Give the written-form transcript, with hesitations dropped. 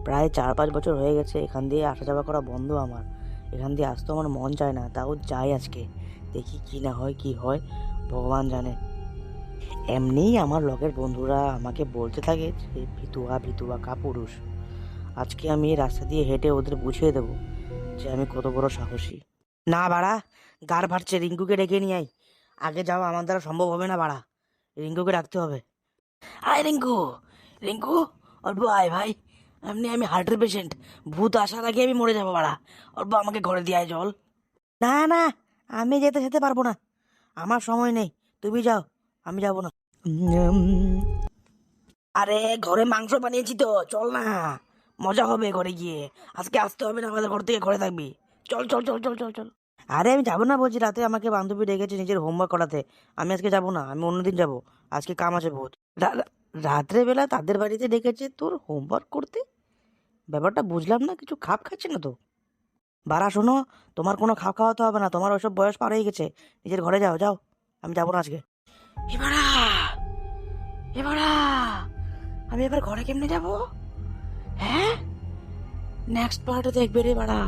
প্রায় 4-5 বছর হয়ে গেছে এখান দিয়ে আসা যাওয়া করা বন্ধ আমার। এখান দিয়ে আসতে আমার মন চায় না, তাও যাই আজকে। দেখি কি না হয়, কি হয় ভগবান জানে। এমনিই আমার লগের বন্ধুরা আমাকে বলতে থাকে যে ভিতুয়া ভিতুয়া কাপুরুষ। আজকে আমি এই রাস্তা দিয়ে হেঁটে ওদের বুঝিয়ে দেবো যে আমি কত বড় সাহসী। না বাড়া, গার ফাটছে, রিঙ্কুকে ডেকে নিয়ে আয়। আগে যাওয়া আমার দ্বারা সম্ভব হবে না বাড়া, রিঙ্কুকে ডাকতে হবে। আয় রিঙ্কু, রিঙ্কু অল্প আয় ভাই। আমি হার্টের পেশেন্ট, ভূত আসার আগে আমি মরে যাবো বাড়া। অল্প আমাকে ঘরে দিয়ে আয় জল। না না, আমি যেতে যেতে পারবো না, আমার সময় নেই, তুমি যাও, আমি যাবো না। আরে ঘরে মাংস বানিয়েছি তো, চল না, মজা হবে ঘরে গিয়ে। আজকে আসতে হবে না আমাদের ঘর থেকে, ঘরে থাকবি। চল চল চল চল চল চল। আরে আমি যাবো না বলছি, রাতে আমাকে বান্ধবী ডেকেছে নিজের হোমওয়ার্ক করাতে। আমি আজকে যাবো না, আমি অন্যদিন যাবো। আজকে কাম আছে বহুত। রাত্রে বেলা তাদের বাড়িতে ডেকেছে তোর হোমওয়ার্ক করতে? ব্যাপারটা বুঝলাম না, কিছু খাপ খাচ্ছে না তো। বাড়া শোনো, তোমার কোনো খাপ খাওয়াতে হবে না, তোমার ওইসব বয়স পার হয়ে গেছে। নিজের ঘরে যাও যাও, আমি যাবো না আজকে। এবারা এবারা আমি এবার ঘরে কেমনে যাবো? হ্যাঁ, নেক্সট পার্টে দেখবে রে বাড়া।